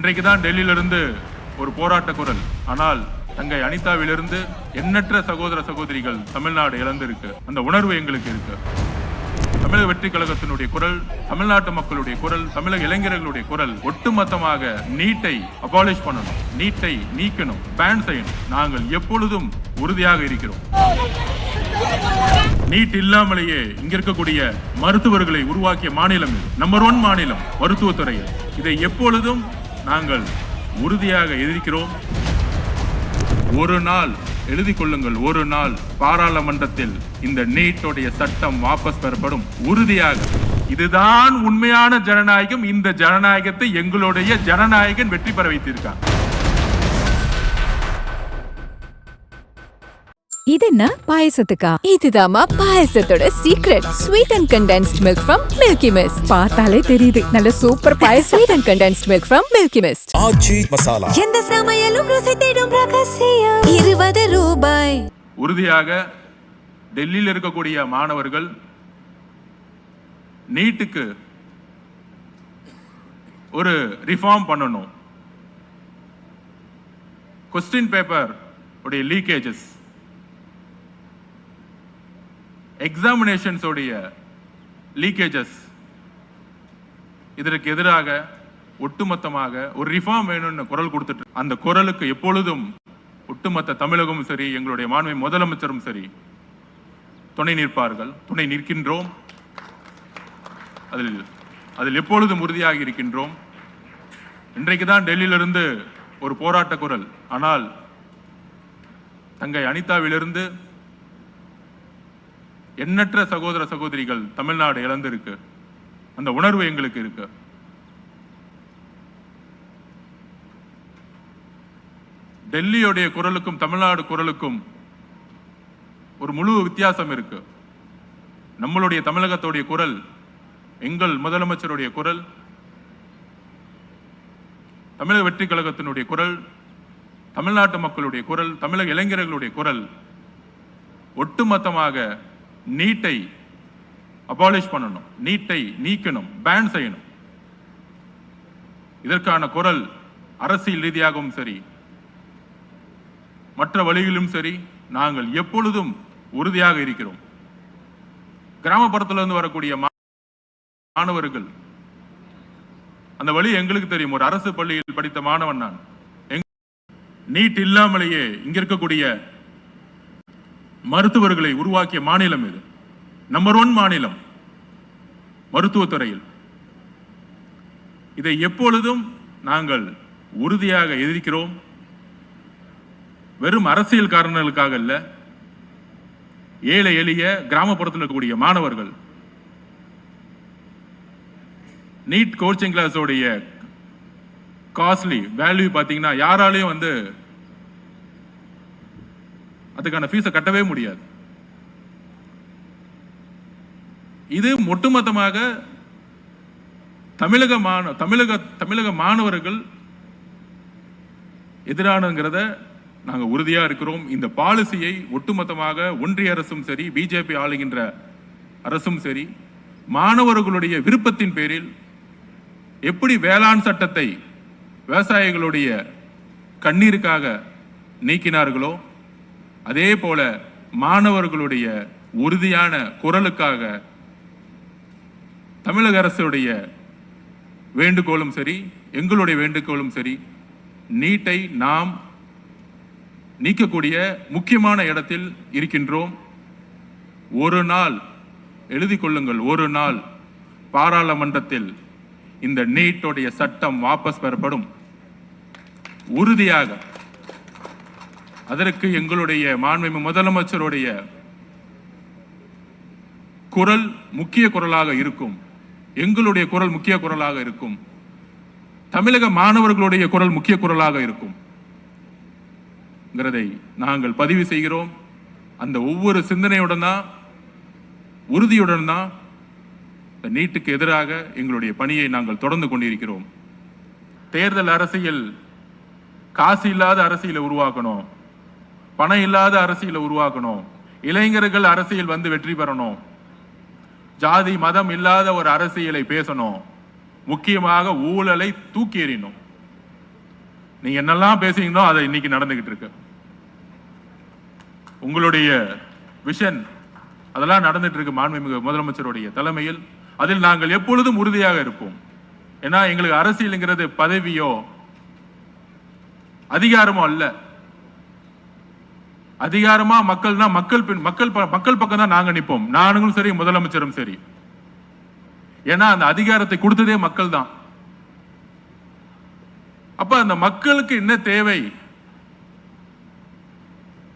இன்றைக்கு தான் டெல்லியிலிருந்து ஒரு போராட்ட குரல். ஆனால் தங்கை அனிதாவிலிருந்து எண்ணற்ற சகோதர சகோதரிகள் தமிழ்நாடு இழந்திருக்கு. அந்த உணர்வு எங்களுக்கு இருக்கு. தமிழக வெற்றி கழகத்தினுடைய குரல், தமிழ்நாட்டு மக்களுடைய குரல், தமிழக இளைஞர்களுடைய குரல் ஒட்டுமொத்தமாக நீட்டை அபாலிஷ் பண்ணணும், நீட்டை நீக்கணும், பேன் செய்யணும். நாங்கள் எப்பொழுதும் உறுதியாக இருக்கிறோம். நீட் இல்லாமலேயே இங்க இருக்கக்கூடிய மருத்துவர்களை உருவாக்கிய மாநிலம் இது. நம்பர் 1 மாநிலம் மருத்துவத்துறையில். இதை எப்பொழுதும் நாங்கள் உறுதியாக எதிர்க்கிறோம். ஒரு நாள் எழுதி கொள்ளுங்கள், ஒரு நாள் பாராளுமன்றத்தில் இந்த நீட்டோடைய சட்டம் வாபஸ் பெறப்படும். உறுதியாக. இதுதான் உண்மையான ஜனநாயகம். இந்த ஜனநாயகத்தை எங்களுடைய ஜனநாயகன் வெற்றி பெற வைத்திருக்கான். இது என்ன பாயசத்துக்கா? இதுதாமா பாயசத்தோட secret. Sweet and condensed milk from milky mist. பார்த்தாலே தெரியுது நல்ல சூப்பர் பாயசம். Sweet and condensed milk from milky mist. Aachi Masala. எந்த சமையலும் ருசி தேடும் ரகசியம். 20 ரூபாய். உறுதியாக டெல்லியில் இருக்கக்கூடிய மாணவர்கள் நீட்டுக்கு ஒரு ரிஃபார்ம் பண்ணணும். கொஸ்டின் பேப்பர் உடைய லீக்கேஜஸ், எக்ஸாமினேஷன்ஸ் உடைய லீக்கேஜஸ், இதற்கு எதிராக ஒட்டுமொத்தமாக ஒரு ரிஃபார்ம் வேணும்னு குரல் கொடுத்துட்டு, அந்த குரலுக்கு எப்பொழுதும் ஒட்டுமொத்த தமிழகமும் சரி, எங்களுடைய மாண்பு முதலமைச்சரும் சரி துணை நிற்பார்கள், துணை நிற்கின்றோம். அதில் எப்பொழுதும் உறுதியாக இருக்கின்றோம். இன்றைக்கு தான் டெல்லியிலிருந்து ஒரு போராட்ட குரல். ஆனால் தங்கை அனிதாவிலிருந்து எண்ணற்ற சகோதர சகோதரிகள் தமிழ்நாடு இழந்திருக்கு. அந்த உணர்வு எங்களுக்கு இருக்கு. டெல்லியுடைய குரலுக்கும் தமிழ்நாடு குரலுக்கும் ஒரு முழு வித்தியாசம் இருக்கு. நம்மளுடைய தமிழகத்துடைய குரல், எங்கள் முதலமைச்சருடைய குரல், தமிழக வெற்றி கழகத்தினுடைய குரல், தமிழ்நாட்டு மக்களுடைய குரல், தமிழக இளைஞர்களுடைய குரல் ஒட்டுமொத்தமாக நீட்டை அபாலிஷ் பண்ணணும், நீட்டை நீக்கணும், பேன் செய்யணும். இதற்கான குரல் அரசியல் ரீதியாகவும் சரி, மற்ற வழிகளிலும் சரி, நாங்கள் எப்பொழுதும் உறுதியாக இருக்கிறோம். கிராமப்புறத்திலிருந்து வரக்கூடிய மாணவர்கள், அந்த வழி எங்களுக்கு தெரியும். ஒரு அரசு பள்ளியில் படித்த மாணவன் நான். நீட் இல்லாமலேயே இங்க இருக்கக்கூடிய மருத்துவர்களை உருவாக்கிய மாநிலம் இது. நம்பர் 1 மாநிலம் மருத்துவத்துறையில். இதை எப்பொழுதும் நாங்கள் உறுதியாக எதிர்க்கிறோம். வெறும் அரசியல் காரணங்களுக்காக அல்ல. ஏழை எளிய கிராமப்புறத்தில் இருக்கக்கூடிய மாணவர்கள் நீட் கோச்சிங் கிளாஸோடைய காஸ்ட்லி வேல்யூ பார்த்தீங்கன்னா யாராலையும் அதுக்கான ஃபீஸை கட்டவே முடியாது. இது ஒட்டுமொத்தமாக தமிழக மாணவர்கள் எதிரானங்கிறத நாங்கள் உறுதியா இருக்கிறோம். இந்த பாலிசியை ஒட்டுமொத்தமாக ஒன்றிய அரசும் சரி, பிஜேபி ஆளுகின்ற அரசும் சரி, மாணவர்களுடைய விருப்பத்தின் பேரில் எப்படி வேளாண் சட்டத்தை விவசாயிகளுடைய கண்ணீருக்காக நீக்கினார்களோ, அதே போல மாணவர்களுடைய உறுதியான குரலுக்காக தமிழக அரசுடைய வேண்டுகோளும் சரி, எங்களுடைய வேண்டுகோளும் சரி, நீட்டை நாம் நீக்கக்கூடிய முக்கியமான இடத்தில் இருக்கின்றோம். ஒரு நாள் எழுதி கொள்ளுங்கள், ஒரு நாள் பாராளுமன்றத்தில் இந்த நீட்டோடைய சட்டம் வாபஸ் பெறப்படும். உறுதியாக. அதற்கு எங்களுடைய மாண்புமிகு முதலமைச்சருடைய குரல் முக்கிய குரலாக இருக்கும். எங்களுடைய குரல் முக்கிய குரலாக இருக்கும். தமிழக மாணவர்களுடைய குரல் முக்கிய குரலாக இருக்கும். நாங்கள் பதிவு செய்கிறோம். அந்த ஒவ்வொரு சிந்தனையுடன் தான், உறுதியுடன் தான் நீட்டுக்கு எதிராக எங்களுடைய பணியை நாங்கள் தொடர்ந்து கொண்டிருக்கிறோம். தேர்தல் அரசியல் காசு இல்லாத அரசியலை உருவாக்கணும், பணம் இல்லாத அரசியலை உருவாக்கணும், இளைஞர்கள் அரசியல் வெற்றி பெறணும், ஜாதி மதம் இல்லாத ஒரு அரசியலை பேசணும், முக்கியமாக ஊழலை தூக்கி எறியணும். நீங்க என்னெல்லாம் பேசுறீங்களோ அதை இன்னைக்கு நடந்துகிட்டு இருக்கு. உங்களுடைய விஷன் அதெல்லாம் நடந்துட்டு இருக்கு மாண்புமிகு முதலமைச்சருடைய தலைமையில். அதில் நாங்கள் எப்பொழுதும் உறுதியாக இருப்போம். ஏன்னா எங்களுக்கு அரசியலுங்கிறது பதவியோ அதிகாரமோ அல்ல. அதிகாரமா மக்கள்னா மக்கள் பக்கம் தான் நாங்க நிற்போம். நானுங்களும் சரி, முதலமைச்சரும் சரி. ஏன்னா அந்த அதிகாரத்தை கொடுத்ததே மக்கள் தான். அப்ப அந்த மக்களுக்கு என்ன தேவை,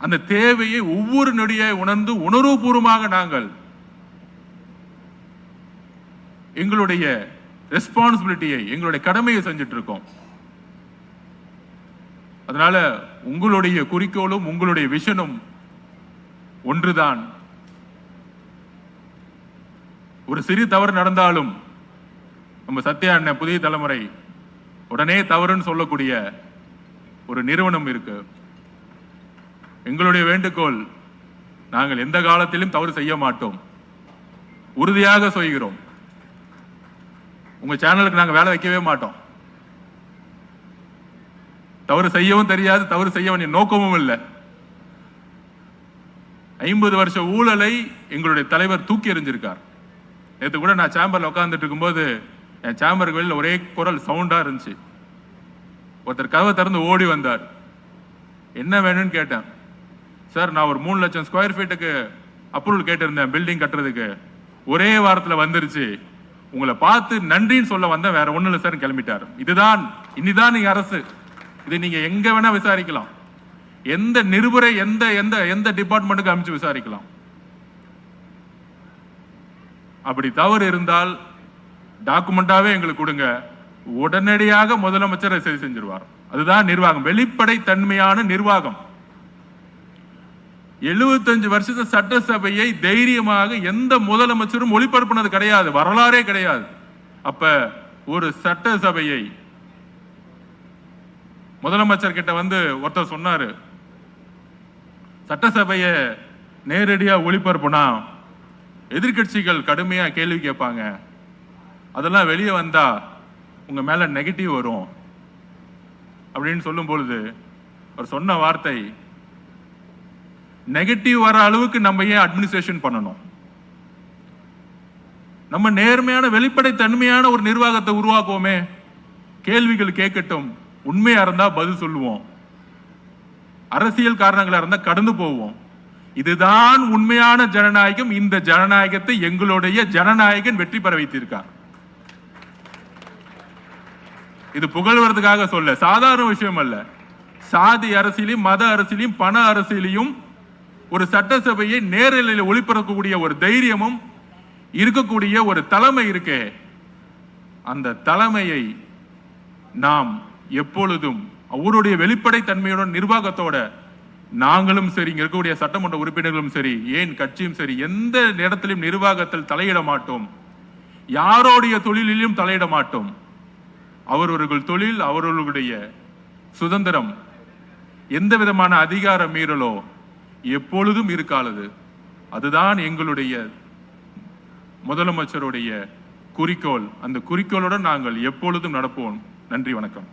அந்த தேவையை ஒவ்வொரு நொடியை உணர்ந்து உணர்வுபூர்வமாக நாங்கள் எங்களுடைய ரெஸ்பான்சிபிலிட்டியை, எங்களுடைய கடமையை செஞ்சுட்டு இருக்கோம். அதனால உங்களுடைய குறிக்கோளும் உங்களுடைய விஷனும் ஒன்றுதான். ஒரு சிறு தவறு நடந்தாலும் நம்ம சத்யா அண்ணன் புதிய தலைமுறை உடனே தவறுன்னு சொல்லக்கூடிய ஒரு நிறுவனம் இருக்கு. எங்களுடைய வேண்டுகோள், நாங்கள் எந்த காலத்திலும் தவறு செய்ய மாட்டோம், உறுதியாக சொல்கிறோம். உங்க சேனலுக்கு நாங்கள் வேலை வைக்கவே மாட்டோம். தவறு செய்யவும் தெரியாது, தவறு செய்ய வேண்டிய நோக்கமும் இல்லை. 50 வருஷ ஊழலை எங்களுடைய தலைவர் தூக்கி எறிஞ்சிருக்கார். நேற்று கூட நான் சேம்பர்ல உட்கார்ந்துட்டு இருக்கும்போது என் சேம்பருக்கு வெளியில் ஒரே குரல் சவுண்டா இருந்துச்சு. ஒருத்தர் கதவை திறந்து ஓடி வந்தார். என்ன வேணும்னு கேட்டேன். சார், நான் ஒரு 3 லட்சம் ஸ்கொயர் ஃபீட்டுக்கு அப்ரூவல் கேட்டிருந்தேன் பில்டிங் கட்டுறதுக்கு, ஒரே வாரத்தில் வந்துருச்சு, உங்களை பார்த்து நன்றின்னு சொல்ல வந்தேன், வேற ஒன்றும் இல்லை சார் கிளம்பிட்டார். இதுதான் இனிதான் நீங்க அரசு. இது நீங்க எங்க வேணா விசாரிக்கலாம், எந்த நிருபரை எந்த எந்த எந்த டிபார்ட்மெண்ட்டுக்கு அமைச்சு விசாரிக்கலாம். அப்படி தவறு இருந்தால் டாக்குமெண்டாவே எங்களுக்கு கொடுங்க, உடனடியாக முதலமைச்சரை சரி செஞ்சிருவார். அதுதான் நிர்வாகம், வெளிப்படை தன்மையான நிர்வாகம். 75 வருஷத்து சட்டசபையை தைரியமாக எந்த முதலமைச்சரும் ஒளிபரப்புனது கிடையாது, வரலாறே கிடையாது. அப்ப ஒரு சட்டசபையை முதலமைச்சர் கிட்ட வந்து ஒருத்தர் சொன்னாரு, சட்டசபையை நேரடியா ஒளிபரப்புனா எதிர்கட்சிகள் கடுமையா கேள்வி கேட்பாங்க, அதெல்லாம் வெளியே வந்தா உங்க மேல நெகட்டிவ் வரும் அப்படின்னு சொல்லும் பொழுது அவர் சொன்ன வார்த்தை, நெகட்டிவ் வர அளவுக்கு நம்ம ஏன் அட்மினிஸ்ட்ரேஷன் பண்ணணும், நம்ம நேர்மையான வெளிப்படை தன்மையான ஒரு நிர்வாகத்தை உருவாக்குவோமே, கேள்விகள் கேட்கட்டும், உண்மையா இருந்தா பதில் சொல்லுவோம், அரசியல் காரணங்களா இருந்தா கடந்து போவோம். இதுதான் உண்மையான ஜனநாயகம். இந்த ஜனநாயகத்தை எங்களுடைய ஜனநாயகன் வெற்றி பெற வைத்திருக்கார். இது புகழ்வதற்காக சொல்ல, சாதாரண விஷயம் அல்ல. சாதி அரசியலையும் மத அரசியலையும் பண அரசியலையும் ஒரு சட்டசபையை நேரலையில் ஒளிபரப்பக்கூடிய ஒரு தைரியமும் இருக்கக்கூடிய ஒரு தலைமை இருக்கே, அந்த தலைமையை நாம் எப்பொழுதும் அவருடைய வெளிப்படை தன்மையுடன் நிர்வாகத்தோட நாங்களும் சரி, இங்க இருக்கக்கூடிய சட்டமன்ற உறுப்பினர்களும் சரி, ஏன் கட்சியும் சரி, எந்த இடத்திலும் நிர்வாகத்தில் தலையிட மாட்டோம், யாரோடைய தொழிலிலும் தலையிட மாட்டோம். அவரவர்கள் தொழில், அவர்களுடைய சுதந்திரம், எந்த விதமான அதிகார மீறலோ எப்பொழுதும் இருக்காது. அதுதான் எங்களுடைய முதலமைச்சருடைய குறிக்கோள். அந்த குறிக்கோளுடன் நாங்கள் எப்பொழுதும் நடப்போம். நன்றி, வணக்கம்.